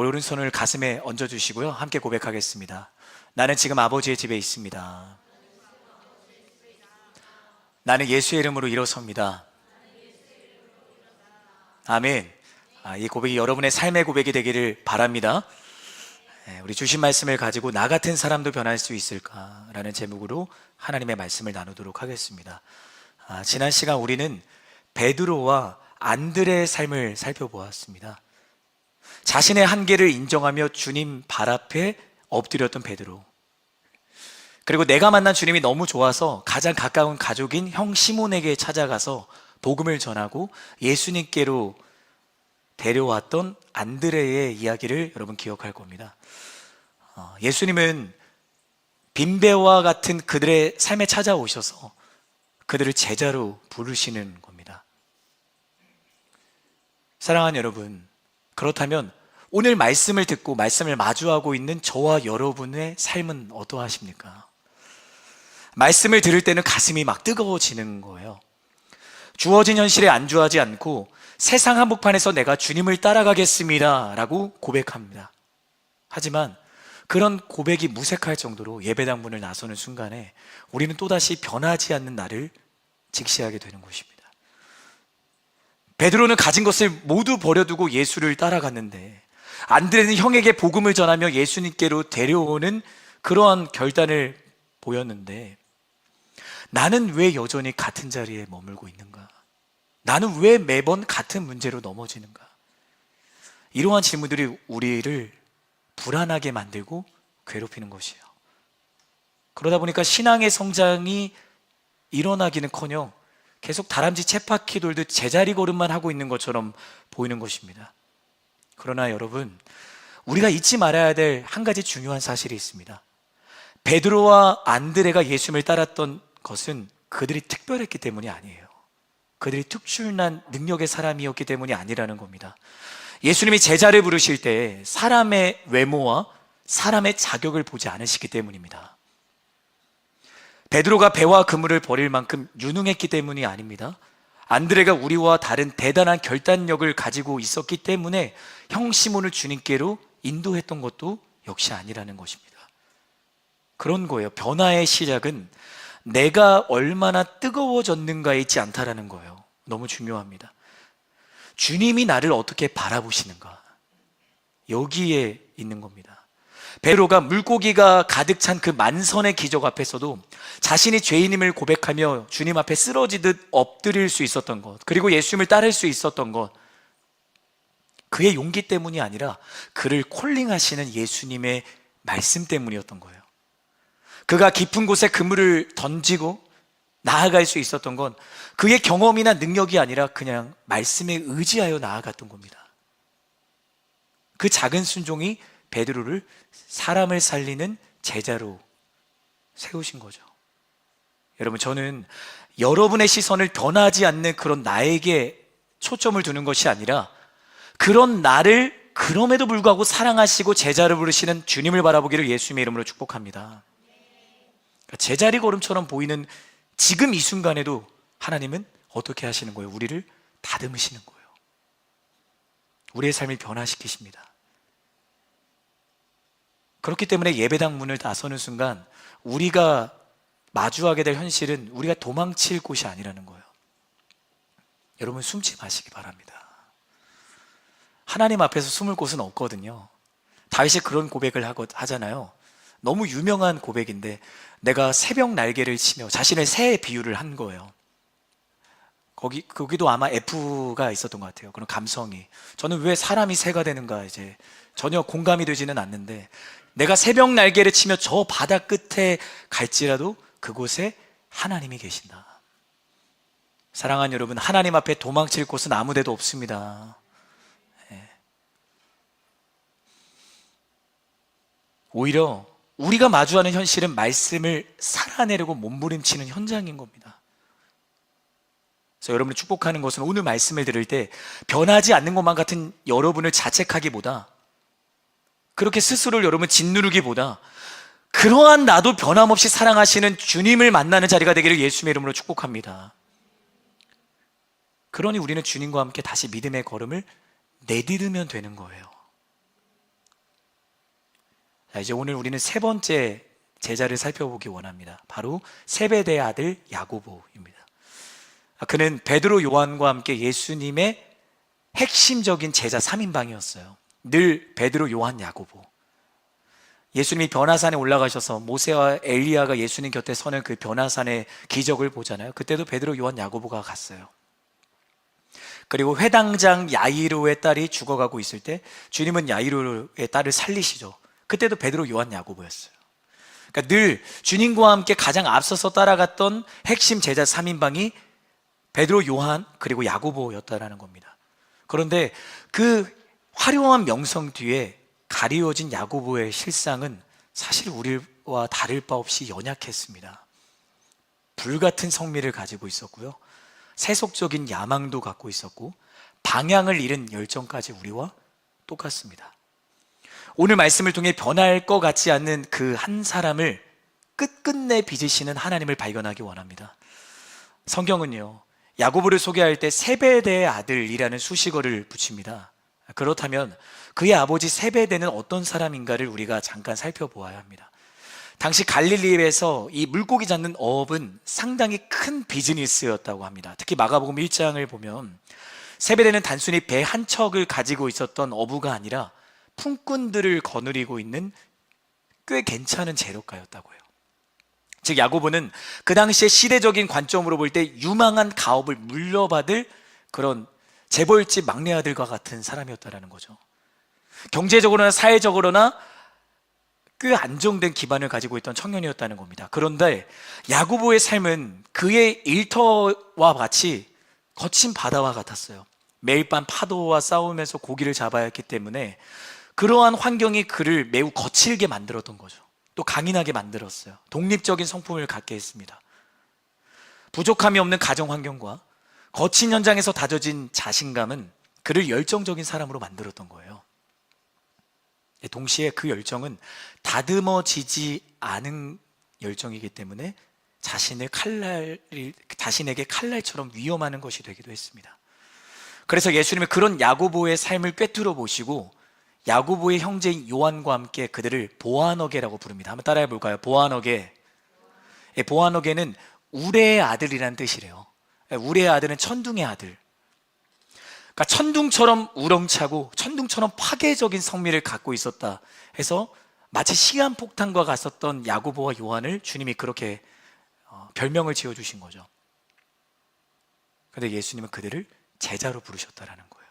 오른손을 가슴에 얹어주시고요. 함께 고백하겠습니다. 나는 지금 아버지의 집에 있습니다. 나는 예수의 이름으로 일어섭니다. 아멘. 이 고백이 여러분의 삶의 고백이 되기를 바랍니다. 우리 주신 말씀을 가지고 나 같은 사람도 변할 수 있을까라는 제목으로 하나님의 말씀을 나누도록 하겠습니다. 지난 시간 우리는 베드로와 안드레의 삶을 살펴보았습니다. 자신의 한계를 인정하며 주님 발 앞에 엎드렸던 베드로, 그리고 내가 만난 주님이 너무 좋아서 가장 가까운 가족인 형 시몬에게 찾아가서 복음을 전하고 예수님께로 데려왔던 안드레의 이야기를 여러분 기억할 겁니다. 예수님은 빈배와 같은 그들의 삶에 찾아오셔서 그들을 제자로 부르시는 겁니다. 사랑하는 여러분, 그렇다면 오늘 말씀을 듣고 말씀을 마주하고 있는 저와 여러분의 삶은 어떠하십니까? 말씀을 들을 때는 가슴이 막 뜨거워지는 거예요. 주어진 현실에 안주하지 않고 세상 한복판에서 내가 주님을 따라가겠습니다 라고 고백합니다. 하지만 그런 고백이 무색할 정도로 예배당 문을 나서는 순간에 우리는 또다시 변하지 않는 나를 직시하게 되는 것입니다. 베드로는 가진 것을 모두 버려두고 예수를 따라갔는데, 안드레는 형에게 복음을 전하며 예수님께로 데려오는 그러한 결단을 보였는데, 나는 왜 여전히 같은 자리에 머물고 있는가? 나는 왜 매번 같은 문제로 넘어지는가? 이러한 질문들이 우리를 불안하게 만들고 괴롭히는 것이에요. 그러다 보니까 신앙의 성장이 일어나기는커녕 계속 다람쥐 쳇바퀴 돌듯 제자리 걸음만 하고 있는 것처럼 보이는 것입니다. 그러나 여러분, 우리가 잊지 말아야 될 한 가지 중요한 사실이 있습니다. 베드로와 안드레가 예수님을 따랐던 것은 그들이 특별했기 때문이 아니에요. 그들이 특출난 능력의 사람이었기 때문이 아니라는 겁니다. 예수님이 제자를 부르실 때 사람의 외모와 사람의 자격을 보지 않으시기 때문입니다. 베드로가 배와 그물을 버릴 만큼 유능했기 때문이 아닙니다. 안드레가 우리와 다른 대단한 결단력을 가지고 있었기 때문에 형 시몬을 주님께로 인도했던 것도 역시 아니라는 것입니다. 그런 거예요. 변화의 시작은 내가 얼마나 뜨거워졌는가에 있지 않다라는 거예요. 너무 중요합니다. 주님이 나를 어떻게 바라보시는가, 여기에 있는 겁니다. 베드로가 물고기가 가득 찬 그 만선의 기적 앞에서도 자신이 죄인임을 고백하며 주님 앞에 쓰러지듯 엎드릴 수 있었던 것, 그리고 예수님을 따를 수 있었던 것, 그의 용기 때문이 아니라 그를 콜링하시는 예수님의 말씀 때문이었던 거예요. 그가 깊은 곳에 그물을 던지고 나아갈 수 있었던 건 그의 경험이나 능력이 아니라 그냥 말씀에 의지하여 나아갔던 겁니다. 그 작은 순종이 베드로를 사람을 살리는 제자로 세우신 거죠. 여러분, 저는 여러분의 시선을 변하지 않는 그런 나에게 초점을 두는 것이 아니라 그런 나를 그럼에도 불구하고 사랑하시고 제자를 부르시는 주님을 바라보기를 예수님의 이름으로 축복합니다. 제자리 걸음처럼 보이는 지금 이 순간에도 하나님은 어떻게 하시는 거예요? 우리를 다듬으시는 거예요. 우리의 삶을 변화시키십니다. 그렇기 때문에 예배당 문을 나서는 순간 우리가 마주하게 될 현실은 우리가 도망칠 곳이 아니라는 거예요. 여러분, 숨지 마시기 바랍니다. 하나님 앞에서 숨을 곳은 없거든요. 다윗이 그런 고백을 하잖아요. 너무 유명한 고백인데, 내가 새벽 날개를 치며 자신을 새에 비유를 한 거예요. 거기도 아마 F가 있었던 것 같아요. 그런 감성이. 저는 왜 사람이 새가 되는가 이제 전혀 공감이 되지는 않는데, 내가 새벽 날개를 치며 저 바다 끝에 갈지라도 그곳에 하나님이 계신다. 사랑하는 여러분, 하나님 앞에 도망칠 곳은 아무 데도 없습니다. 오히려 우리가 마주하는 현실은 말씀을 살아내려고 몸부림치는 현장인 겁니다. 그래서 여러분을 축복하는 것은 오늘 말씀을 들을 때 변하지 않는 것만 같은 여러분을 자책하기보다, 그렇게 스스로를 여러분 짓누르기보다 그러한 나도 변함없이 사랑하시는 주님을 만나는 자리가 되기를 예수님의 이름으로 축복합니다. 그러니 우리는 주님과 함께 다시 믿음의 걸음을 내디디면 되는 거예요. 자, 이제 오늘 우리는 세 번째 제자를 살펴보기 원합니다. 바로 세베대의 아들 야고보입니다. 그는 베드로, 요한과 함께 예수님의 핵심적인 제자 3인방이었어요. 늘 베드로, 요한, 야고보. 예수님이 변화산에 올라가셔서 모세와 엘리야가 예수님 곁에 서는 그 변화산의 기적을 보잖아요. 그때도 베드로, 요한, 야고보가 갔어요. 그리고 회당장 야이로의 딸이 죽어가고 있을 때 주님은 야이로의 딸을 살리시죠. 그때도 베드로, 요한, 야고보였어요. 그러니까 늘 주님과 함께 가장 앞서서 따라갔던 핵심 제자 3인방이 베드로, 요한, 그리고 야고보였다라는 겁니다. 그런데 그 화려한 명성 뒤에 가리워진 야고보의 실상은 사실 우리와 다를 바 없이 연약했습니다. 불같은 성미를 가지고 있었고요, 세속적인 야망도 갖고 있었고, 방향을 잃은 열정까지 우리와 똑같습니다. 오늘 말씀을 통해 변할 것 같지 않는 그 한 사람을 끝끝내 빚으시는 하나님을 발견하기 원합니다. 성경은요, 야고보를 소개할 때 세베대의 아들이라는 수식어를 붙입니다. 그렇다면 그의 아버지 세베대는 어떤 사람인가를 우리가 잠깐 살펴보아야 합니다. 당시 갈릴리에서 이 물고기 잡는 어업은 상당히 큰 비즈니스였다고 합니다. 특히 마가복음 1장을 보면 세베대는 단순히 배 한 척을 가지고 있었던 어부가 아니라 품꾼들을 거느리고 있는 꽤 괜찮은 재료가였다고 해요. 즉 야고보는 그 당시의 시대적인 관점으로 볼 때 유망한 가업을 물려받을 그런 재벌집 막내 아들과 같은 사람이었다는 거죠. 경제적으로나 사회적으로나 꽤 안정된 기반을 가지고 있던 청년이었다는 겁니다. 그런데 야고보의 삶은 그의 일터와 같이 거친 바다와 같았어요. 매일 밤 파도와 싸우면서 고기를 잡아야 했기 때문에 그러한 환경이 그를 매우 거칠게 만들었던 거죠. 또 강인하게 만들었어요. 독립적인 성품을 갖게 했습니다. 부족함이 없는 가정 환경과 거친 현장에서 다져진 자신감은 그를 열정적인 사람으로 만들었던 거예요. 동시에 그 열정은 다듬어지지 않은 열정이기 때문에 자신에게 칼날처럼 위험한 것이 되기도 했습니다. 그래서 예수님은 그런 야고보의 삶을 꿰뚫어 보시고 야고보의 형제인 요한과 함께 그들을 보아너게라고 부릅니다. 한번 따라해 볼까요? 보아너게. 보아너게는 우레의 아들이라는 뜻이래요. 우레의 아들은 천둥의 아들. 그러니까 천둥처럼 우렁차고 천둥처럼 파괴적인 성미를 갖고 있었다 해서 마치 시한폭탄과 같았던 야고보와 요한을 주님이 그렇게 별명을 지어주신 거죠. 그런데 예수님은 그들을 제자로 부르셨다라는 거예요.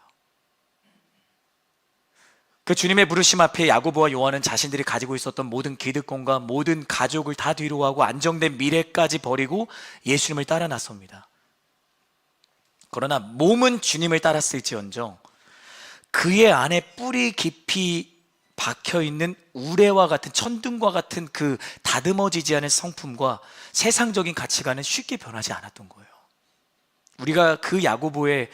그 주님의 부르심 앞에 야고보와 요한은 자신들이 가지고 있었던 모든 기득권과 모든 가족을 다 뒤로하고 안정된 미래까지 버리고 예수님을 따라 나섭니다. 그러나 몸은 주님을 따랐을지언정 그의 안에 뿌리 깊이 박혀있는 우레와 같은 천둥과 같은 그 다듬어지지 않은 성품과 세상적인 가치관은 쉽게 변하지 않았던 거예요. 우리가 그 야고보의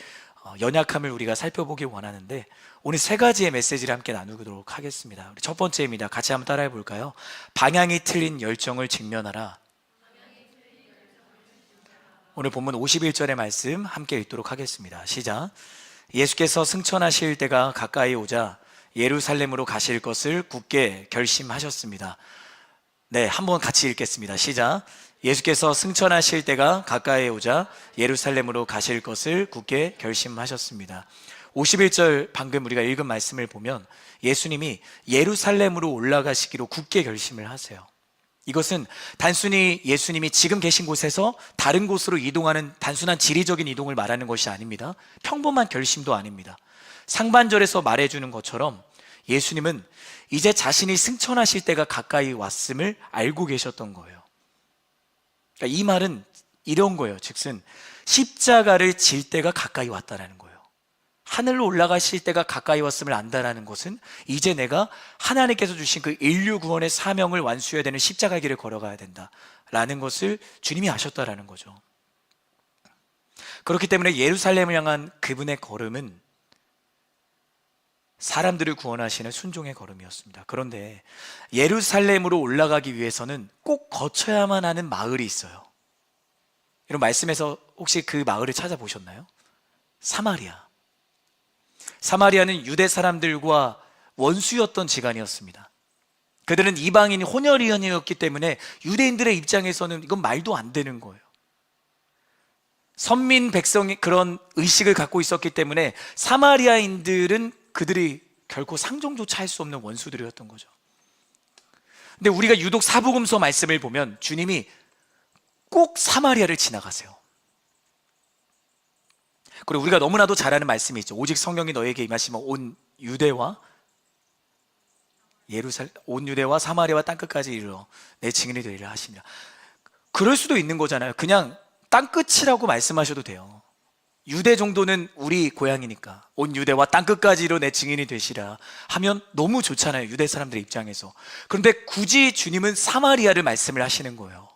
연약함을 우리가 살펴보기 원하는데 오늘 세 가지의 메시지를 함께 나누도록 하겠습니다. 첫 번째입니다. 같이 한번 따라해 볼까요? 방향이 틀린 열정을 직면하라. 오늘 본문 51절의 말씀 함께 읽도록 하겠습니다. 시작. 예수께서 승천하실 때가 가까이 오자 예루살렘으로 가실 것을 굳게 결심하셨습니다. 네, 한번 같이 읽겠습니다. 시작. 예수께서 승천하실 때가 가까이 오자 예루살렘으로 가실 것을 굳게 결심하셨습니다. 51절 방금 우리가 읽은 말씀을 보면 예수님이 예루살렘으로 올라가시기로 굳게 결심을 하세요. 이것은 단순히 예수님이 지금 계신 곳에서 다른 곳으로 이동하는 단순한 지리적인 이동을 말하는 것이 아닙니다. 평범한 결심도 아닙니다. 상반절에서 말해주는 것처럼 예수님은 이제 자신이 승천하실 때가 가까이 왔음을 알고 계셨던 거예요. 그러니까 이 말은 이런 거예요. 즉슨 십자가를 질 때가 가까이 왔다라는 거예요. 하늘로 올라가실 때가 가까이 왔음을 안다라는 것은 이제 내가 하나님께서 주신 그 인류 구원의 사명을 완수해야 되는 십자가 길을 걸어가야 된다라는 것을 주님이 아셨다라는 거죠. 그렇기 때문에 예루살렘을 향한 그분의 걸음은 사람들을 구원하시는 순종의 걸음이었습니다. 그런데 예루살렘으로 올라가기 위해서는 꼭 거쳐야만 하는 마을이 있어요. 이런 말씀에서 혹시 그 마을을 찾아보셨나요? 사마리아. 사마리아는 유대 사람들과 원수였던 지간이었습니다. 그들은 이방인이 혼혈이었기 때문에 유대인들의 입장에서는 이건 말도 안 되는 거예요. 선민 백성이 그런 의식을 갖고 있었기 때문에 사마리아인들은 그들이 결코 상종조차 할 수 없는 원수들이었던 거죠. 근데 우리가 유독 사복음서 말씀을 보면 주님이 꼭 사마리아를 지나가세요. 그리고 우리가 너무나도 잘 아는 말씀이 있죠. 오직 성령이 너에게 임하시면 온 유대와 사마리아와 땅끝까지 이르러 내 증인이 되리라 하시니라. 그럴 수도 있는 거잖아요. 그냥 땅끝이라고 말씀하셔도 돼요. 유대 정도는 우리 고향이니까 온 유대와 땅끝까지 이르러 내 증인이 되시라 하면 너무 좋잖아요, 유대 사람들의 입장에서. 그런데 굳이 주님은 사마리아를 말씀을 하시는 거예요.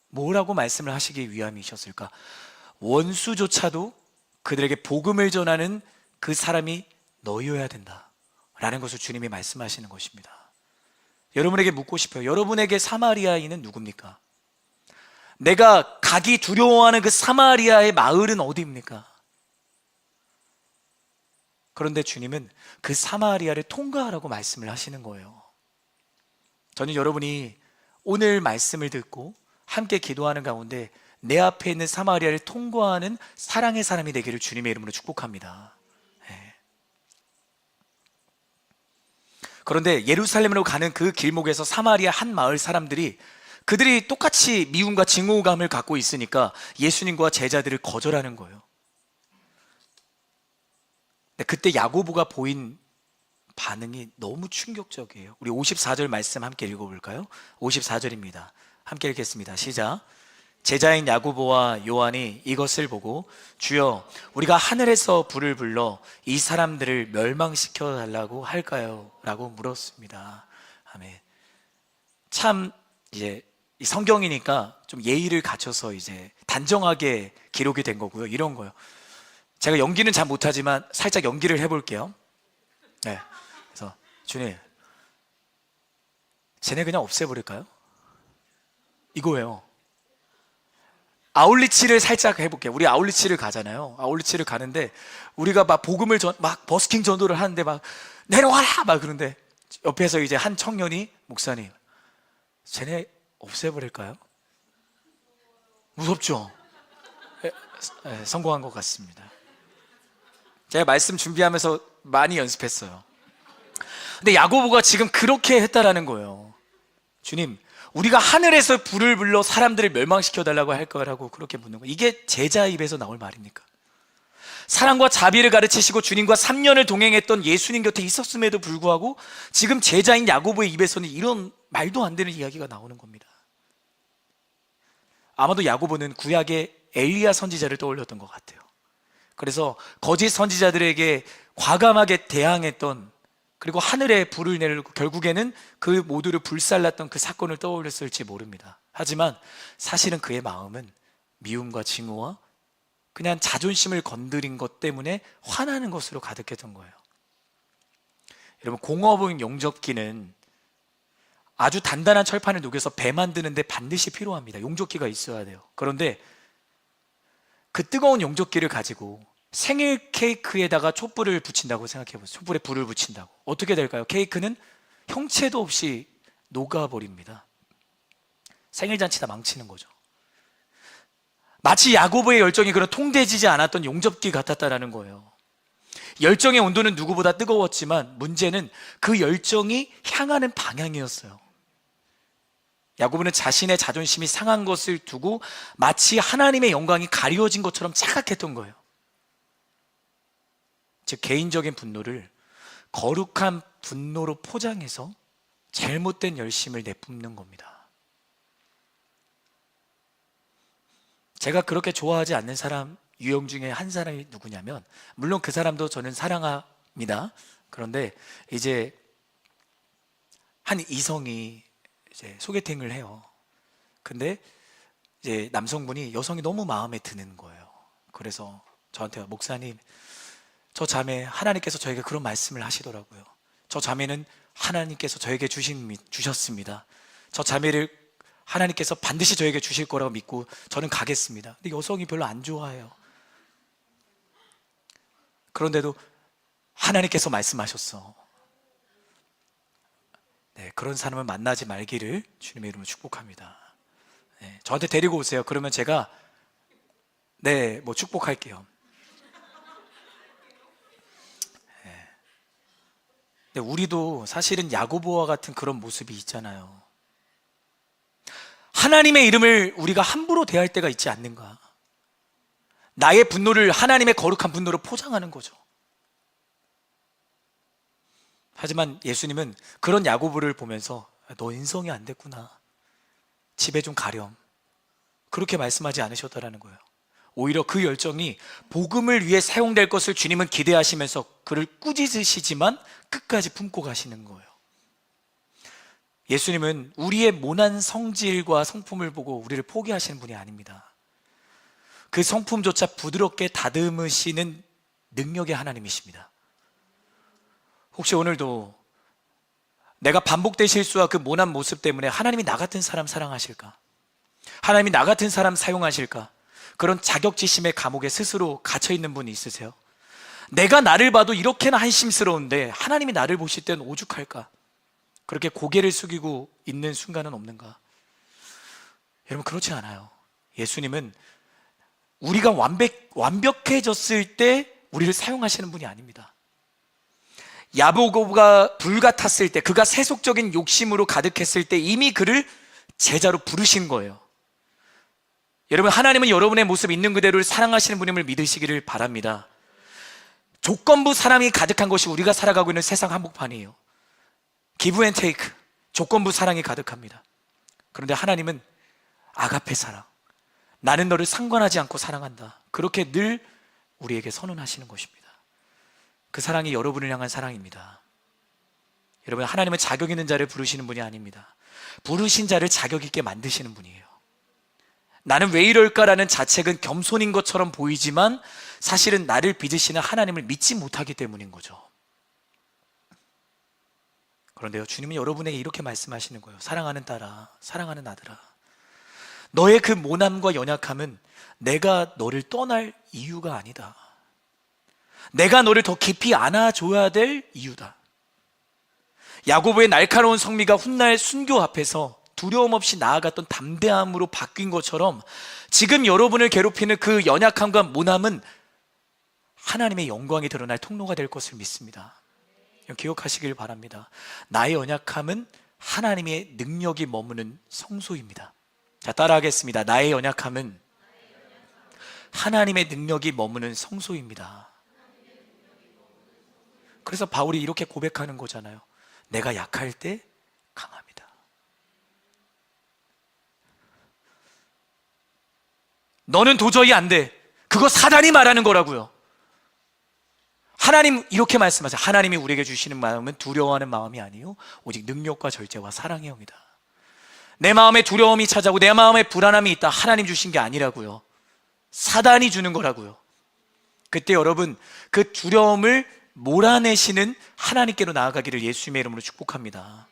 뭐라고 말씀을 하시기 위함이셨을까? 원수조차도 그들에게 복음을 전하는 그 사람이 너희여야 된다 라는 것을 주님이 말씀하시는 것입니다. 여러분에게 묻고 싶어요. 여러분에게 사마리아인은 누굽니까? 내가 가기 두려워하는 그 사마리아의 마을은 어디입니까? 그런데 주님은 그 사마리아를 통과하라고 말씀을 하시는 거예요. 저는 여러분이 오늘 말씀을 듣고 함께 기도하는 가운데 내 앞에 있는 사마리아를 통과하는 사랑의 사람이 되기를 주님의 이름으로 축복합니다. 네. 그런데 예루살렘으로 가는 그 길목에서 사마리아 한 마을 사람들이 그들이 똑같이 미움과 증오감을 갖고 있으니까 예수님과 제자들을 거절하는 거예요. 그때 야고보가 보인 반응이 너무 충격적이에요. 우리 54절 말씀 함께 읽어볼까요? 54절입니다. 함께 읽겠습니다. 시작. 제자인 야고보와 요한이 이것을 보고 주여 우리가 하늘에서 불을 불러 이 사람들을 멸망시켜 달라고 할까요? 라고 물었습니다. 아멘. 참 이제 이 성경이니까 좀 예의를 갖춰서 이제 단정하게 기록이 된 거고요. 이런 거요. 제가 연기는 잘 못하지만 살짝 연기를 해볼게요. 네. 그래서 주님, 쟤네 그냥 없애버릴까요? 이거예요. 아울리치를 살짝 해볼게요. 우리 아울리치를 가잖아요. 아울리치를 가는데 우리가 막 복음을 막 버스킹 전도를 하는데 막 내려와라 막 그런데 옆에서 이제 한 청년이 목사님, 쟤네 없애버릴까요? 무섭죠? 성공한 것 같습니다. 제가 말씀 준비하면서 많이 연습했어요. 근데 야고보가 지금 그렇게 했다라는 거예요. 주님, 우리가 하늘에서 불을 불러 사람들을 멸망시켜 달라고 할 거라고 그렇게 묻는 거예요. 이게 제자 입에서 나올 말입니까? 사랑과 자비를 가르치시고 주님과 3년을 동행했던 예수님 곁에 있었음에도 불구하고 지금 제자인 야고보의 입에서는 이런 말도 안 되는 이야기가 나오는 겁니다. 아마도 야고보는 구약의 엘리야 선지자를 떠올렸던 것 같아요. 그래서 거짓 선지자들에게 과감하게 대항했던, 그리고 하늘에 불을 내리고 결국에는 그 모두를 불살랐던 그 사건을 떠올렸을지 모릅니다. 하지만 사실은 그의 마음은 미움과 증오와 그냥 자존심을 건드린 것 때문에 화나는 것으로 가득했던 거예요. 여러분, 공업용 용접기는 아주 단단한 철판을 녹여서 배 만드는데 반드시 필요합니다. 용접기가 있어야 돼요. 그런데 그 뜨거운 용접기를 가지고 생일 케이크에다가 촛불을 붙인다고 생각해 보세요. 촛불에 불을 붙인다고. 어떻게 될까요? 케이크는 형체도 없이 녹아버립니다. 생일잔치 다 망치는 거죠. 마치 야고보의 열정이 그런 통되지 않았던 용접기 같았다라는 거예요. 열정의 온도는 누구보다 뜨거웠지만 문제는 그 열정이 향하는 방향이었어요. 야고보는 자신의 자존심이 상한 것을 두고 마치 하나님의 영광이 가리워진 것처럼 착각했던 거예요. 즉 개인적인 분노를 거룩한 분노로 포장해서 잘못된 열심을 내뿜는 겁니다. 제가 그렇게 좋아하지 않는 사람 유형 중에 한 사람이 누구냐면, 물론 그 사람도 저는 사랑합니다. 그런데 이제 한 이성이 이제 소개팅을 해요. 근데 이제 남성분이 여성이 너무 마음에 드는 거예요. 그래서 저한테 목사님, 저 자매 하나님께서 저에게 그런 말씀을 하시더라고요. 저 자매는 하나님께서 저에게 주셨습니다. 저 자매를 하나님께서 반드시 저에게 주실 거라고 믿고 저는 가겠습니다. 근데 여성이 별로 안 좋아해요. 그런데도 하나님께서 말씀하셨어. 네, 그런 사람을 만나지 말기를 주님의 이름으로 축복합니다. 네, 저한테 데리고 오세요. 그러면 제가 네, 뭐 축복할게요. 근데 우리도 사실은 야고보와 같은 그런 모습이 있잖아요. 하나님의 이름을 우리가 함부로 대할 때가 있지 않는가? 나의 분노를 하나님의 거룩한 분노로 포장하는 거죠. 하지만 예수님은 그런 야고보를 보면서 너 인성이 안 됐구나, 집에 좀 가렴, 그렇게 말씀하지 않으셨다라는 거예요. 오히려 그 열정이 복음을 위해 사용될 것을 주님은 기대하시면서 그를 꾸짖으시지만 끝까지 품고 가시는 거예요. 예수님은 우리의 모난 성질과 성품을 보고 우리를 포기하시는 분이 아닙니다. 그 성품조차 부드럽게 다듬으시는 능력의 하나님이십니다. 혹시 오늘도 내가 반복된 실수와 그 모난 모습 때문에 하나님이 나 같은 사람 사랑하실까? 하나님이 나 같은 사람 사용하실까? 그런 자격지심의 감옥에 스스로 갇혀있는 분이 있으세요? 내가 나를 봐도 이렇게나 한심스러운데 하나님이 나를 보실 땐 오죽할까? 그렇게 고개를 숙이고 있는 순간은 없는가? 여러분, 그렇지 않아요. 예수님은 우리가 완벽해졌을 때 우리를 사용하시는 분이 아닙니다. 야고보가 불같았을 때, 그가 세속적인 욕심으로 가득했을 때 이미 그를 제자로 부르신 거예요. 여러분, 하나님은 여러분의 모습 있는 그대로를 사랑하시는 분임을 믿으시기를 바랍니다. 조건부 사랑이 가득한 것이 우리가 살아가고 있는 세상 한복판이에요. 기브 앤 테이크, 조건부 사랑이 가득합니다. 그런데 하나님은 아가페 사랑, 나는 너를 상관하지 않고 사랑한다, 그렇게 늘 우리에게 선언하시는 것입니다. 그 사랑이 여러분을 향한 사랑입니다. 여러분, 하나님은 자격 있는 자를 부르시는 분이 아닙니다. 부르신 자를 자격 있게 만드시는 분이에요. 나는 왜 이럴까라는 자책은 겸손인 것처럼 보이지만 사실은 나를 빚으시는 하나님을 믿지 못하기 때문인 거죠. 그런데요, 주님은 여러분에게 이렇게 말씀하시는 거예요. 사랑하는 딸아, 사랑하는 아들아, 너의 그 모남과 연약함은 내가 너를 떠날 이유가 아니다. 내가 너를 더 깊이 안아줘야 될 이유다. 야고보의 날카로운 성미가 훗날 순교 앞에서 두려움 없이 나아갔던 담대함으로 바뀐 것처럼 지금 여러분을 괴롭히는 그 연약함과 모남은 하나님의 영광이 드러날 통로가 될 것을 믿습니다. 기억하시길 바랍니다. 나의 연약함은 하나님의 능력이 머무는 성소입니다. 자, 따라하겠습니다. 나의 연약함은 하나님의 능력이 머무는 성소입니다. 그래서 바울이 이렇게 고백하는 거잖아요. 내가 약할 때 강합니다. 너는 도저히 안 돼. 그거 사단이 말하는 거라고요. 하나님 이렇게 말씀하세요. 하나님이 우리에게 주시는 마음은 두려워하는 마음이 아니요 오직 능력과 절제와 사랑의 영이다. 내 마음에 두려움이 찾아오고 내 마음에 불안함이 있다, 하나님 주신 게 아니라고요. 사단이 주는 거라고요. 그때 여러분, 그 두려움을 몰아내시는 하나님께로 나아가기를 예수님의 이름으로 축복합니다.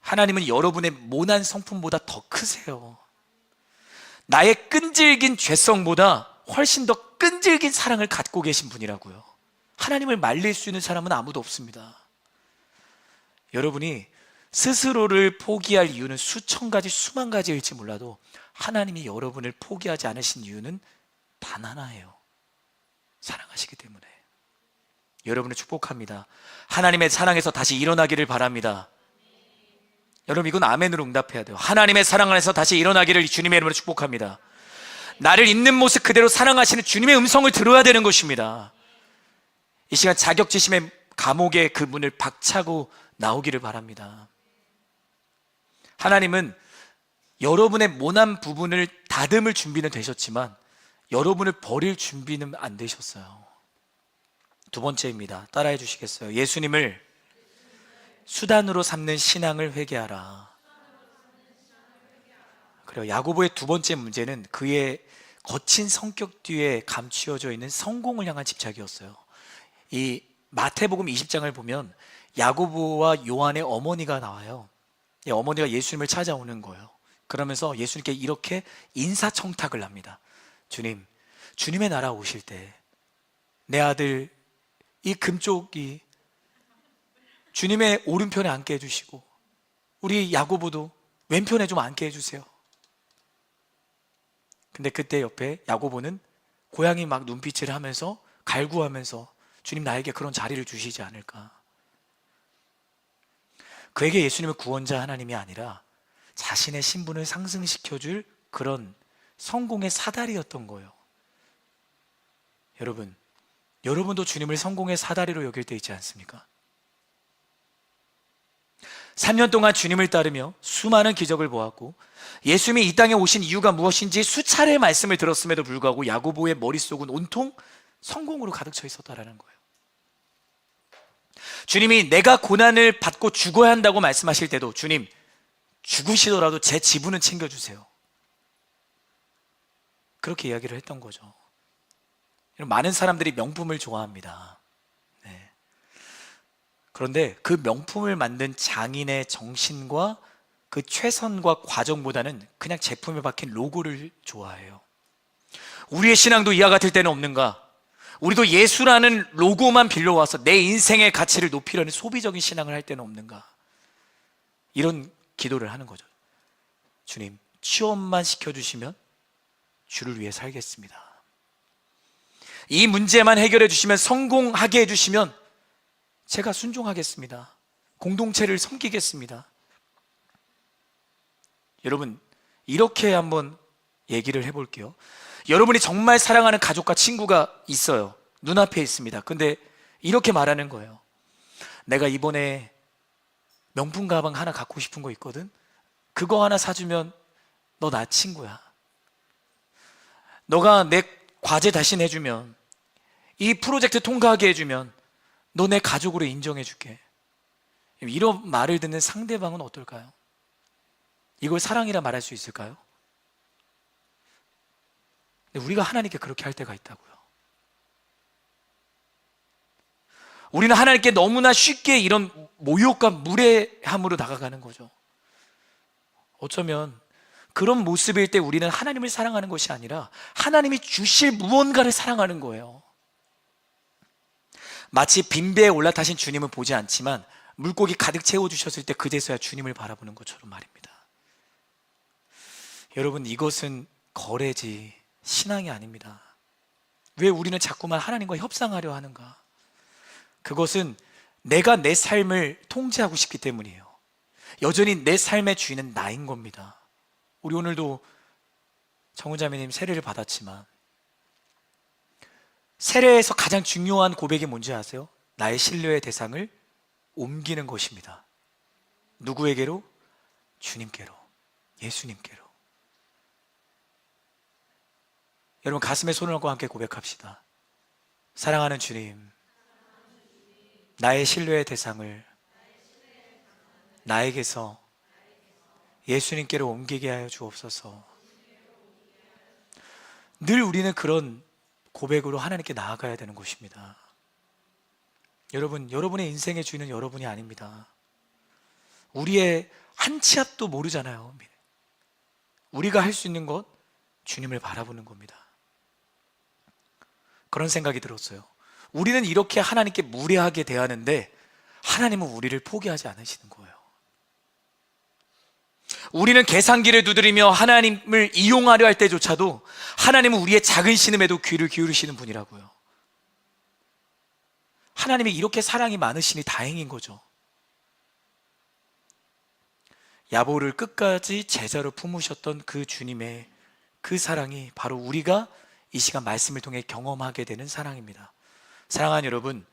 하나님은 여러분의 모난 성품보다 더 크세요. 나의 끈질긴 죄성보다 훨씬 더 끈질긴 사랑을 갖고 계신 분이라고요. 하나님을 말릴 수 있는 사람은 아무도 없습니다. 여러분이 스스로를 포기할 이유는 수천 가지, 수만 가지일지 몰라도 하나님이 여러분을 포기하지 않으신 이유는 단 하나예요. 사랑하시기 때문에. 여러분을 축복합니다. 하나님의 사랑에서 다시 일어나기를 바랍니다. 여러분, 이건 아멘으로 응답해야 돼요. 하나님의 사랑 안에서 다시 일어나기를 주님의 이름으로 축복합니다. 나를 있는 모습 그대로 사랑하시는 주님의 음성을 들어야 되는 것입니다. 이 시간 자격지심의 감옥의 그 문을 박차고 나오기를 바랍니다. 하나님은 여러분의 모난 부분을 다듬을 준비는 되셨지만 여러분을 버릴 준비는 안 되셨어요. 두 번째입니다. 따라해 주시겠어요? 예수님을 수단으로 삼는 신앙을 회개하라. 그래요. 야고보의 두 번째 문제는 그의 거친 성격 뒤에 감추어져 있는 성공을 향한 집착이었어요. 이 마태복음 20장을 보면 야고보와 요한의 어머니가 나와요. 어머니가 예수님을 찾아오는 거예요. 그러면서 예수님께 이렇게 인사청탁을 합니다. 주님, 주님의 나라 오실 때 내 아들 이 금쪽이 주님의 오른편에 앉게 해주시고 우리 야고보도 왼편에 좀 앉게 해주세요. 근데 그때 옆에 야고보는 고양이 막 눈빛을 하면서 갈구하면서 주님 나에게 그런 자리를 주시지 않을까. 그에게 예수님은 구원자 하나님이 아니라 자신의 신분을 상승시켜줄 그런 성공의 사다리였던 거예요. 여러분도 주님을 성공의 사다리로 여길 때 있지 않습니까? 3년 동안 주님을 따르며 수많은 기적을 보았고 예수님이 이 땅에 오신 이유가 무엇인지 수차례 말씀을 들었음에도 불구하고 야고보의 머릿속은 온통 성공으로 가득 차 있었다라는 거예요. 주님이 내가 고난을 받고 죽어야 한다고 말씀하실 때도 주님, 죽으시더라도 제 지분은 챙겨주세요. 그렇게 이야기를 했던 거죠. 많은 사람들이 명품을 좋아합니다. 네. 그런데 그 명품을 만든 장인의 정신과 그 최선과 과정보다는 그냥 제품에 박힌 로고를 좋아해요. 우리의 신앙도 이와 같을 때는 없는가? 우리도 예수라는 로고만 빌려와서 내 인생의 가치를 높이려는 소비적인 신앙을 할 때는 없는가? 이런 기도를 하는 거죠. 주님, 취업만 시켜주시면 주를 위해 살겠습니다. 이 문제만 해결해 주시면, 성공하게 해주시면 제가 순종하겠습니다. 공동체를 섬기겠습니다. 여러분, 이렇게 한번 얘기를 해볼게요. 여러분이 정말 사랑하는 가족과 친구가 있어요. 눈앞에 있습니다. 근데 이렇게 말하는 거예요. 내가 이번에 명품 가방 하나 갖고 싶은 거 있거든. 그거 하나 사주면 너 나 친구야. 너가 내 과제 대신 해주면, 이 프로젝트 통과하게 해주면 너 내 가족으로 인정해줄게. 이런 말을 듣는 상대방은 어떨까요? 이걸 사랑이라 말할 수 있을까요? 근데 우리가 하나님께 그렇게 할 때가 있다고요. 우리는 하나님께 너무나 쉽게 이런 모욕과 무례함으로 다가가는 거죠. 어쩌면 그런 모습일 때 우리는 하나님을 사랑하는 것이 아니라 하나님이 주실 무언가를 사랑하는 거예요. 마치 빈배에 올라타신 주님을 보지 않지만 물고기 가득 채워주셨을 때 그제서야 주님을 바라보는 것처럼 말입니다. 여러분, 이것은 거래지 신앙이 아닙니다. 왜 우리는 자꾸만 하나님과 협상하려 하는가? 그것은 내가 내 삶을 통제하고 싶기 때문이에요. 여전히 내 삶의 주인은 나인 겁니다. 우리 오늘도 정훈자매님 세례를 받았지만 세례에서 가장 중요한 고백이 뭔지 아세요? 나의 신뢰의 대상을 옮기는 것입니다. 누구에게로? 주님께로, 예수님께로. 여러분, 가슴에 손을 얹고 함께 고백합시다. 사랑하는 주님, 나의 신뢰의 대상을 나에게서 예수님께로 옮기게 하여 주옵소서. 늘 우리는 그런 고백으로 하나님께 나아가야 되는 것입니다. 여러분, 여러분의 인생의 주인은 여러분이 아닙니다. 우리의 한 치 앞도 모르잖아요. 우리가 할 수 있는 것, 주님을 바라보는 겁니다. 그런 생각이 들었어요. 우리는 이렇게 하나님께 무례하게 대하는데 하나님은 우리를 포기하지 않으시는 거예요. 우리는 계산기를 두드리며 하나님을 이용하려 할 때조차도 하나님은 우리의 작은 신음에도 귀를 기울이시는 분이라고요. 하나님이 이렇게 사랑이 많으시니 다행인 거죠. 야보를 끝까지 제자로 품으셨던 그 주님의 그 사랑이 바로 우리가 이 시간 말씀을 통해 경험하게 되는 사랑입니다. 사랑하는 여러분,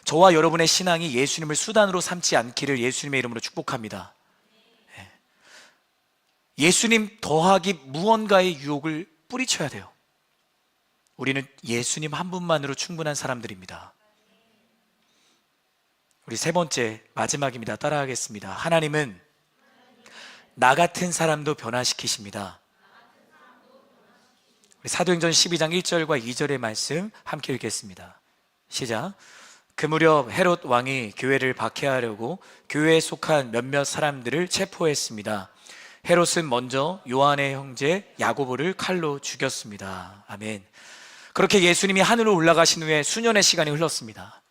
저와 여러분의 신앙이 예수님을 수단으로 삼지 않기를 예수님의 이름으로 축복합니다. 예수님 더하기 무언가의 유혹을 뿌리쳐야 돼요. 우리는 예수님 한 분만으로 충분한 사람들입니다. 우리 세 번째, 마지막입니다. 따라하겠습니다. 하나님은 나 같은 사람도 변화시키십니다. 우리 사도행전 12장 1절과 2절의 말씀 함께 읽겠습니다. 시작. 그 무렵 헤롯 왕이 교회를 박해하려고 교회에 속한 몇몇 사람들을 체포했습니다. 헤롯은 먼저 요한의 형제 야고보를 칼로 죽였습니다. 아멘. 그렇게 예수님이 하늘로 올라가신 후에 수년의 시간이 흘렀습니다.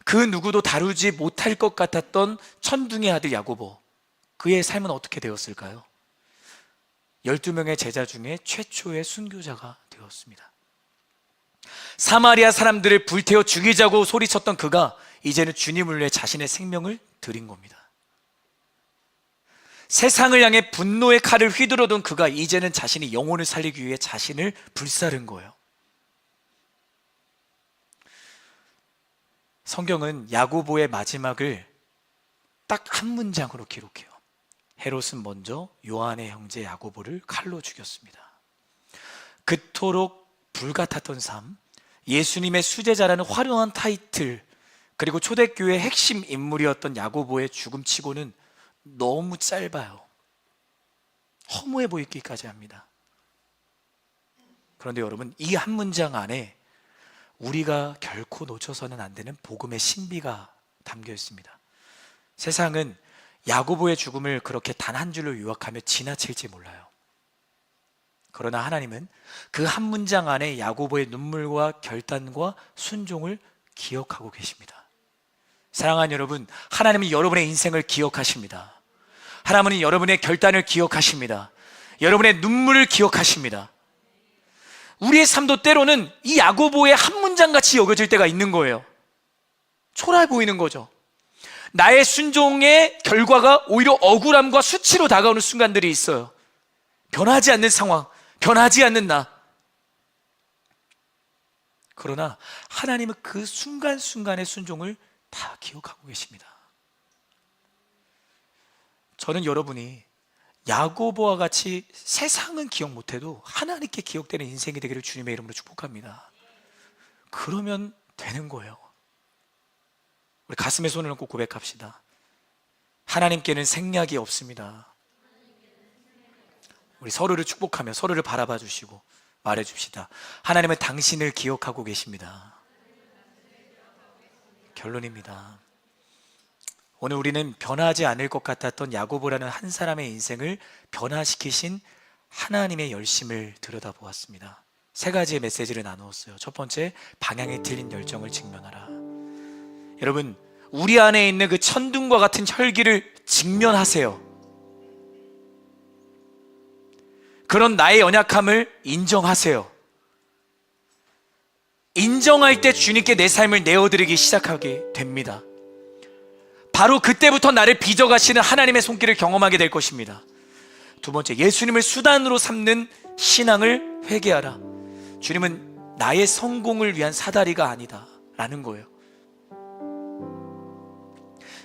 그 누구도 다루지 못할 것 같았던 천둥의 아들 야고보, 그의 삶은 어떻게 되었을까요? 12명의 제자 중에 최초의 순교자가 되었습니다. 사마리아 사람들을 불태워 죽이자고 소리쳤던 그가 이제는 주님을 위해 자신의 생명을 드린 겁니다. 세상을 향해 분노의 칼을 휘두르던 그가 이제는 자신의 영혼을 살리기 위해 자신을 불사른 거예요. 성경은 야고보의 마지막을 딱 한 문장으로 기록해요. 헤롯은 먼저 요한의 형제 야고보를 칼로 죽였습니다. 그토록 불같았던 삶, 예수님의 수제자라는 화려한 타이틀, 그리고 초대교회의 핵심 인물이었던 야고보의 죽음치고는 너무 짧아요. 허무해 보이기까지 합니다. 그런데 여러분, 이 한 문장 안에 우리가 결코 놓쳐서는 안 되는 복음의 신비가 담겨 있습니다. 세상은 야고보의 죽음을 그렇게 단 한 줄로 요약하며 지나칠지 몰라요. 그러나 하나님은 그 한 문장 안에 야고보의 눈물과 결단과 순종을 기억하고 계십니다. 사랑하는 여러분, 하나님은 여러분의 인생을 기억하십니다. 하나님은 여러분의 결단을 기억하십니다. 여러분의 눈물을 기억하십니다. 우리의 삶도 때로는 이 야고보의 한 문장같이 여겨질 때가 있는 거예요. 초라해 보이는 거죠. 나의 순종의 결과가 오히려 억울함과 수치로 다가오는 순간들이 있어요. 변하지 않는 상황, 변하지 않는 나. 그러나 하나님은 그 순간순간의 순종을 다 기억하고 계십니다. 저는 여러분이 야고보와 같이 세상은 기억 못해도 하나님께 기억되는 인생이 되기를 주님의 이름으로 축복합니다. 그러면 되는 거예요. 우리 가슴에 손을 얹고 고백합시다. 하나님께는 생략이 없습니다. 우리 서로를 축복하며 서로를 바라봐 주시고 말해 줍시다. 하나님은 당신을 기억하고 계십니다. 결론입니다. 오늘 우리는 변하지 않을 것 같았던 야고보라는 한 사람의 인생을 변화시키신 하나님의 열심을 들여다보았습니다. 세 가지의 메시지를 나누었어요. 첫 번째, 방향이 틀린 열정을 직면하라. 여러분, 우리 안에 있는 그 천둥과 같은 혈기를 직면하세요. 그런 나의 연약함을 인정하세요. 인정할 때 주님께 내 삶을 내어드리기 시작하게 됩니다. 바로 그때부터 나를 빚어가시는 하나님의 손길을 경험하게 될 것입니다. 두 번째, 예수님을 수단으로 삼는 신앙을 회개하라. 주님은 나의 성공을 위한 사다리가 아니다 라는 거예요.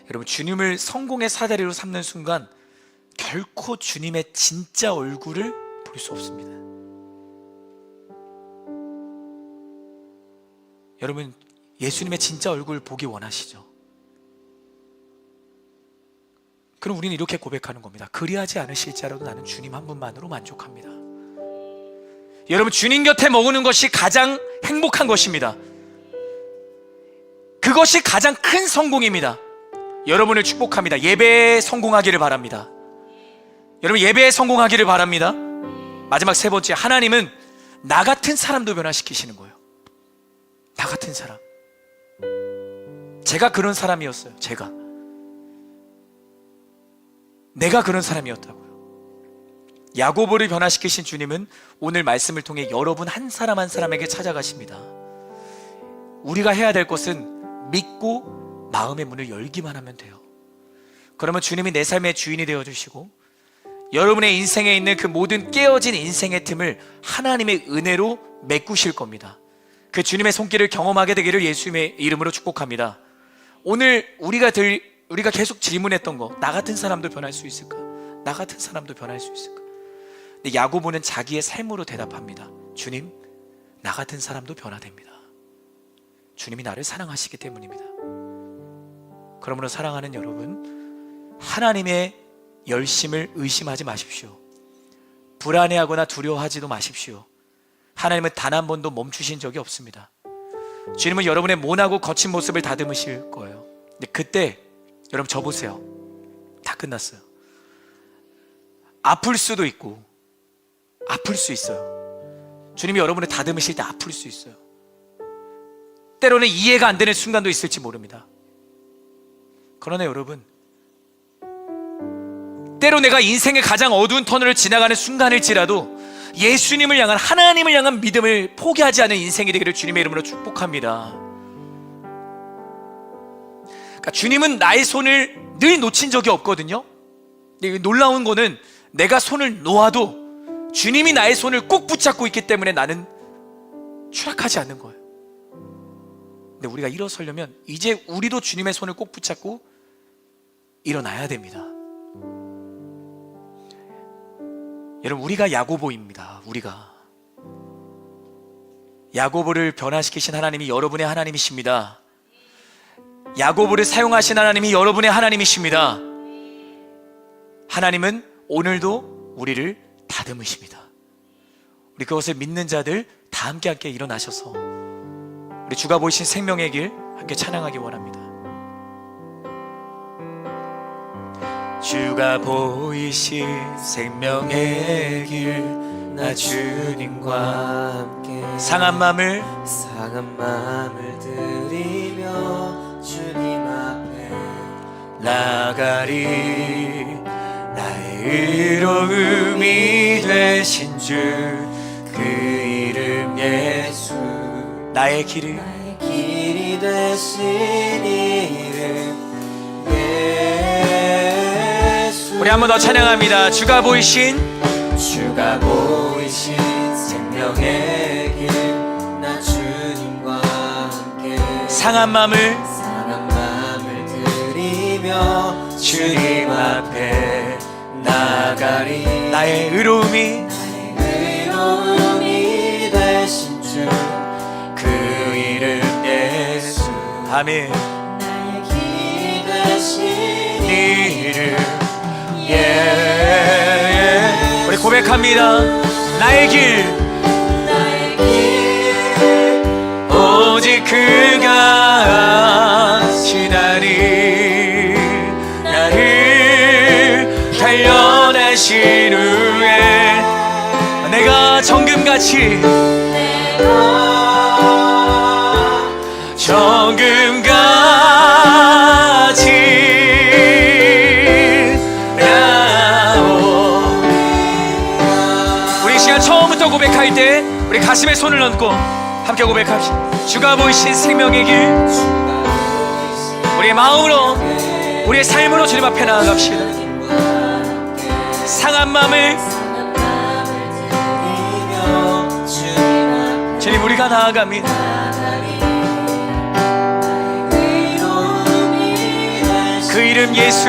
여러분, 주님을 성공의 사다리로 삼는 순간 결코 주님의 진짜 얼굴을 볼 수 없습니다. 여러분, 예수님의 진짜 얼굴 보기 원하시죠? 그럼 우리는 이렇게 고백하는 겁니다. 그리하지 않으실지라도 나는 주님 한 분만으로 만족합니다. 여러분, 주님 곁에 머무는 것이 가장 행복한 것입니다. 그것이 가장 큰 성공입니다. 여러분을 축복합니다. 예배에 성공하기를 바랍니다. 여러분, 예배에 성공하기를 바랍니다. 마지막 세 번째, 하나님은 나 같은 사람도 변화시키시는 거예요. 나 같은 사람. 제가 그런 사람이었어요. 내가 그런 사람이었다고요. 야고보를 변화시키신 주님은 오늘 말씀을 통해 여러분 한 사람 한 사람에게 찾아가십니다. 우리가 해야 될 것은 믿고 마음의 문을 열기만 하면 돼요. 그러면 주님이 내 삶의 주인이 되어주시고 여러분의 인생에 있는 그 모든 깨어진 인생의 틈을 하나님의 은혜로 메꾸실 겁니다. 그 주님의 손길을 경험하게 되기를 예수님의 이름으로 축복합니다. 오늘 우리가 계속 질문했던 거, 나 같은 사람도 변할 수 있을까? 나 같은 사람도 변할 수 있을까? 근데 야고보는 자기의 삶으로 대답합니다. 주님, 나 같은 사람도 변화됩니다. 주님이 나를 사랑하시기 때문입니다. 그러므로 사랑하는 여러분, 하나님의 열심을 의심하지 마십시오. 불안해하거나 두려워하지도 마십시오. 하나님은 단 한 번도 멈추신 적이 없습니다. 주님은 여러분의 모나고 거친 모습을 다듬으실 거예요. 근데 그때 여러분, 저 보세요. 다 끝났어요. 아플 수도 있고 아플 수 있어요. 주님이 여러분을 다듬으실 때 아플 수 있어요. 때로는 이해가 안 되는 순간도 있을지 모릅니다. 그러나 여러분, 때로 내가 인생의 가장 어두운 터널을 지나가는 순간일지라도 예수님을 향한, 하나님을 향한 믿음을 포기하지 않은 인생이 되기를 주님의 이름으로 축복합니다. 그러니까 주님은 나의 손을 늘 놓친 적이 없거든요. 근데 놀라운 거는 내가 손을 놓아도 주님이 나의 손을 꼭 붙잡고 있기 때문에 나는 추락하지 않는 거예요. 근데 우리가 일어서려면 이제 우리도 주님의 손을 꼭 붙잡고 일어나야 됩니다. 여러분, 우리가 야고보입니다. 우리가 야고보를 변화시키신 하나님이 여러분의 하나님이십니다. 야고보를 사용하신 하나님이 여러분의 하나님이십니다. 하나님은 오늘도 우리를 다듬으십니다. 우리 그것을 믿는 자들 다 함께 일어나셔서 우리 주가 보이신 생명의 길 함께 찬양하기 원합니다. 주가 보이신 생명의 길, 나 주님과 함께 상한 마음을 드리며 주님 앞에 나가리. 나의 의로움이 되신 주, 그 이름 예수. 나의 길이 되신 이름 예수. 우리 한 번 더 찬양합니다. 주가 보이신 생명의 길, 나 주님과 함께 상한 마음을 드리며 주님 앞에 나가리. 나의 의로움이 되신 주, 그 이름 예수. 아멘. 나의 길이 되신 이름 우리 고백합니다. 나의 길 오직 그가 하시나니. 나를 단련하신 후에 내가 정금같이 우리 시간 처음부터 고백할 때 우리 가슴에 손을 얹고 함께 고백합시다. 주가 보이신 생명의 길, 우리의 마음으로, 우리의 삶으로 주님 앞에 나아갑시다. 상한 마음을 주님, 우리가 나아갑니다. 그 이름 예수.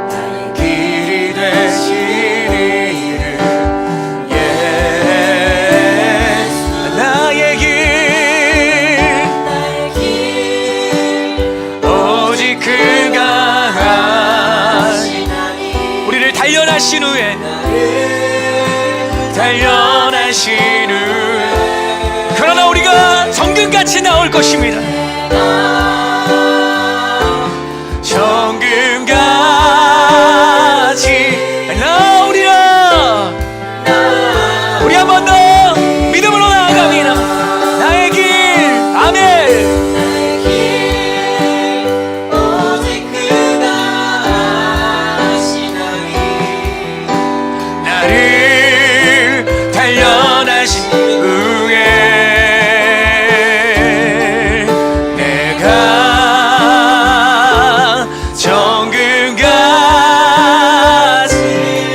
나의 길이 되신 이름 예수. 나의 길 오직 그가 우리를 단련하신 후에 그러나 우리가 정금같이 나올 것입니다. 정금같이 나오리라. 우리 한 번 더 믿음으로 나아갑니다. 나의 길. 아멘. 오직 그가 하시나니. 나를 단련하신 후에 내가 정금같이.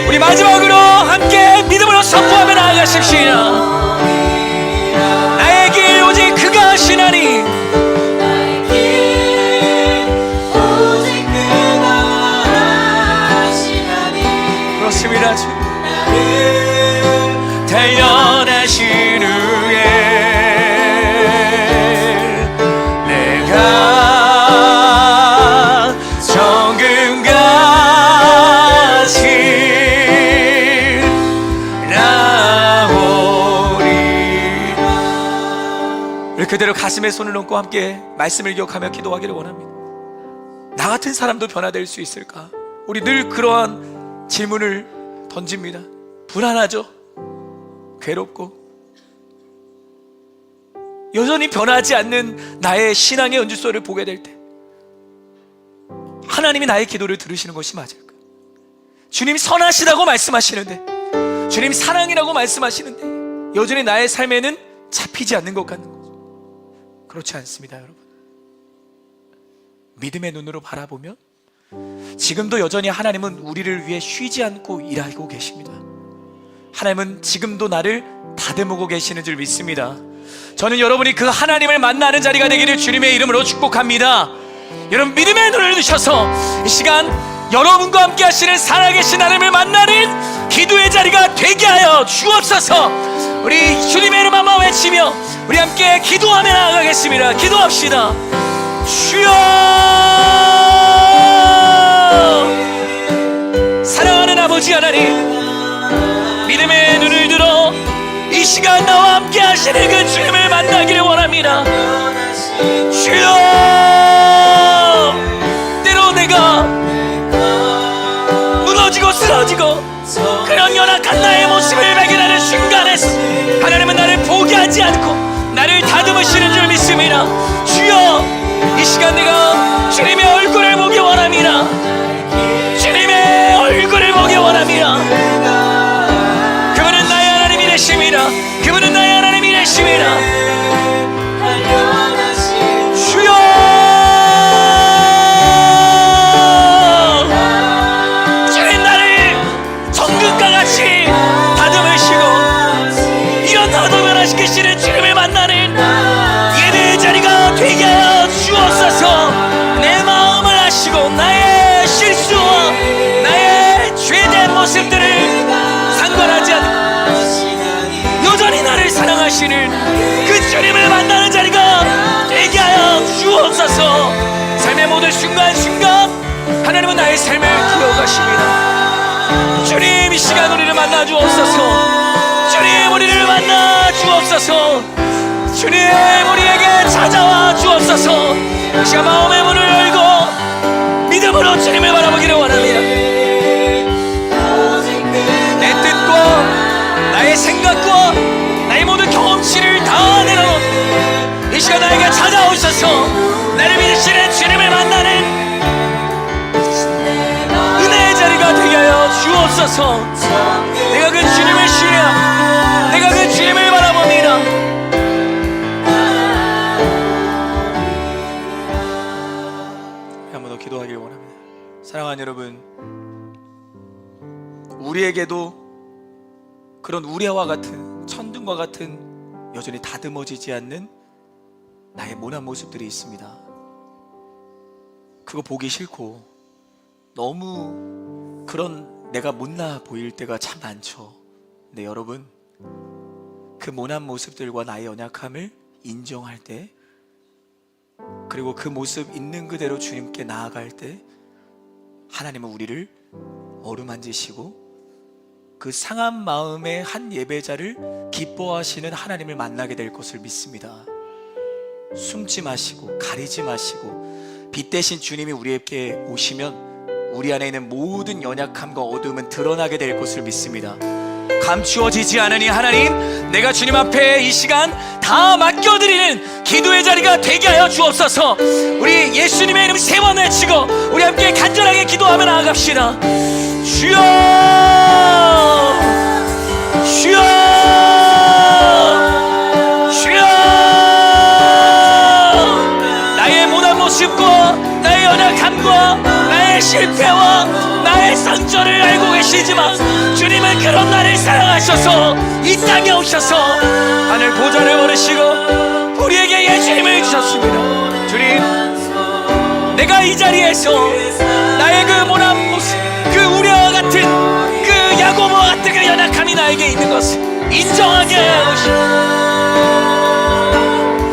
우리 마지막으로 함께 믿음으로 선포하며 나아가십시다. 나의 길 오직 그가 하시나니. 나의 길 오직 그가 하시나니. 그렇습니다. 주 나를 단련하신 후에 내가 정금같이 나오리라. 우리 그대로 가슴에 손을 얹고 함께 말씀을 기억하며 기도하기를 원합니다. 나 같은 사람도 변화될 수 있을까? 우리 늘 그러한 질문을 던집니다. 불안하죠? 괴롭고 여전히 변하지 않는 나의 신앙의 연주소를 보게 될 때 하나님이 나의 기도를 들으시는 것이 맞을까? 주님 선하시다고 말씀하시는데, 주님 사랑이라고 말씀하시는데 여전히 나의 삶에는 잡히지 않는 것 같는 거죠. 그렇지 않습니다, 여러분. 믿음의 눈으로 바라보면 지금도 여전히 하나님은 우리를 위해 쉬지 않고 일하고 계십니다. 하나님은 지금도 나를 다듬고 계시는 줄 믿습니다. 저는 여러분이 그 하나님을 만나는 자리가 되기를 주님의 이름으로 축복합니다. 여러분, 믿음의 눈을 드셔서 이 시간 여러분과 함께 하시는 살아계신 하나님을 만나는 기도의 자리가 되게 하여 주옵소서. 우리 주님의 이름 한번 외치며 우리 함께 기도하며 나아가겠습니다. 기도합시다. 주여, 사랑하는 아버지 하나님, 믿음의 눈을 들어 이 시간 나와 함께 하시는 그 주님을 만나기를 원합니다. 주여, 때로 내가 무너지고 쓰러지고 그런 연약한 나의 모습을 발견하는 순간에서 하나님은 나를 포기하지 않고 나를 다듬으시는 줄 믿습니다. 주여, 이 시간 내가 주님의 얼굴을 보기 원합니다. 주님의 얼굴을 보기 원합니다. 그분은 나의 하나님이 되십니다. 그분은 나의 하나님이 되십니다. 주여, 주님 나를 정금과 같이 다듬으시고 이런 나도 변화시키시는 주님을 만나는 예배의 자리가 되게 하여 주옵소서. 내 마음을 아시고 나의 실수와 나의 죄된 모습들을 상관하지 않고 여전히 나를 사랑하시는 그 주님을 만나는 자리가 되게 하여 주옵소서. 삶의 모든 순간순간 하나님은 나의 삶을 기억하십니다. 주님, 이 시간 우리를 만나 주옵소서. 주님, 우리를 만나 주옵소서. 주님, 우리에게 찾아와 주옵소서. 이 시간 마음의 문을 열고 믿음으로 주님을 바라보기를 원합니다. 내 뜻과 나의 생각과 나의 모든 경험치를 다 내려놓고 이 시간 나에게 찾아오셔서 나를 믿으시는 주님을 만나는 은혜의 자리가 되게 하여 주옵소서. 내가 그 주님을 신뢰하고 내가 그 주님을 바라봅니다. 한 번 더 기도하길 원합니다. 사랑하는 여러분, 우리에게도 그런 우레와 같은 천둥과 같은 여전히 다듬어지지 않는 나의 모난 모습들이 있습니다. 그거 보기 싫고 너무 그런 내가 못나 보일 때가 참 많죠. 근데 여러분, 그 모난 모습들과 나의 연약함을 인정할 때, 그리고 그 모습 있는 그대로 주님께 나아갈 때 하나님은 우리를 어루만지시고 그 상한 마음의 한 예배자를 기뻐하시는 하나님을 만나게 될 것을 믿습니다. 숨지 마시고 가리지 마시고 빛 대신 주님이 우리에게 오시면 우리 안에 있는 모든 연약함과 어두움은 드러나게 될 것을 믿습니다. 감추어지지 않으니 하나님, 내가 주님 앞에 이 시간 다 맡겨드리는 기도의 자리가 되게 하여 주옵소서. 우리 예수님의 이름 3번 외치고 우리 함께 간절하게 기도하며 나아갑시다. 주여, 주여, 주여. 나의 모난 모습과 나의 연약함과 나의 실패와 나의 상처를 알고 계시지만 주님은 그런 나를 사랑하셔서 이 땅에 오셔서 하늘 보좌를 오르시고 우리에게 예수님을 주셨습니다. 주님, 내가 이 자리에서 나의 그 모난 모습, 그 우려와 같은 그 야고보와 같은 그 연약함이 나에게 있는 것을 인정하게 하시고,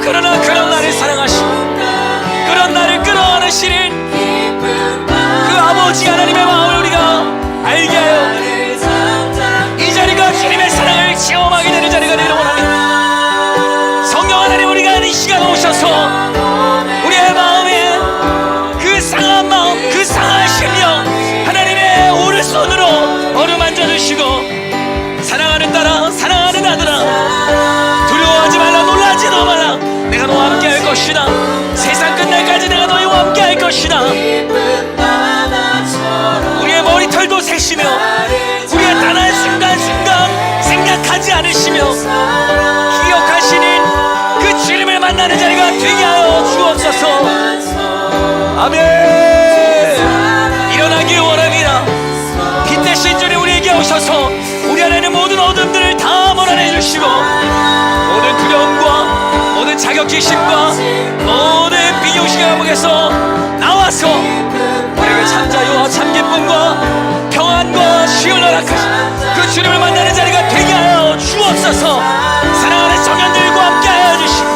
그러나 그런 나를 사랑하시고 그런 나를 끌어안으시는 그 아버지 하나님의 마음을 우리가 알게 하여 이 자리가 주님의 사랑을 체험하게 되는 자리가 되기를 원합니다. 성령 하나님, 우리가 이 시간 오셔서 우리의 마음에 그 상한 마음, 그 상한 심령 하나님의 오른손으로 어루만져 주시고, 사랑하는 딸아, 사랑하는 아들아, 것이다. 세상 끝날까지 내가 너희와 함께 할 것이다. 깊은 바다처럼 우리의 머리털도 세시며 우리의 단 한 순간순간 생략하지 않으시며 기억하시는 그 주님을 만나는 자리가 되게 하여 주옵소서. 아멘. 일어나기 원합니다. 빛 대신 주님 우리에게 오셔서 우리 안에 있는 모든 어둠들을 다 몰아내 주시고 모든 두려움과 모든 자격지심과 모든 비교식 감옥에서 나와서 우리에게 참 자유와 참 기쁨과 평안과 시을 허락하신 그 주님을 만나는 자리가 되게 하여 주옵소서. 사랑하는 청년들과 함께 하여 주시고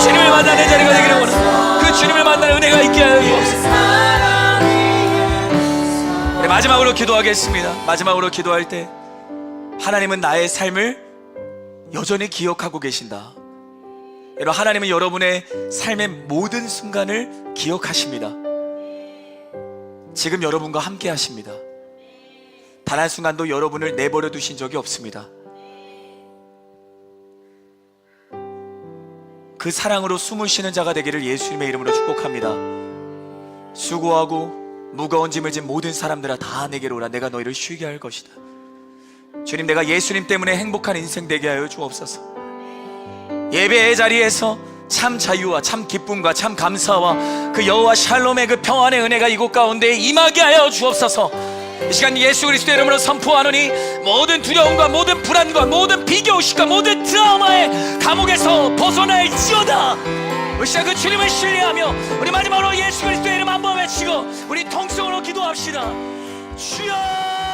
주님을 만나는 자리가 되기를 원합니다. 그 주님을 만나는 은혜가 있게 하여 주옵소서. 우리 마지막으로 기도하겠습니다. 마지막으로 기도할 때 하나님은 나의 삶을 여전히 기억하고 계신다. 여러분, 하나님은 여러분의 삶의 모든 순간을 기억하십니다. 지금 여러분과 함께 하십니다. 단 한순간도 여러분을 내버려 두신 적이 없습니다. 그 사랑으로 숨을 쉬는 자가 되기를 예수님의 이름으로 축복합니다. 수고하고 무거운 짐을 진 모든 사람들아 다 내게로 오라. 내가 너희를 쉬게 할 것이다. 주님, 내가 예수님 때문에 행복한 인생 되게 하여 주옵소서. 예배의 자리에서 참 자유와 참 기쁨과 참 감사와 그 여호와 샬롬의 그 평안의 은혜가 이곳 가운데 임하게 하여 주옵소서. 이 시간 예수 그리스도의 이름으로 선포하노니 모든 두려움과 모든 불안과 모든 비교의식과 모든 트라우마의 감옥에서 벗어날지어다. 이 시간 그 주님을 신뢰하며 우리 마지막으로 예수 그리스도의 이름 한번 외치고 우리 통성으로 기도합시다. 주여.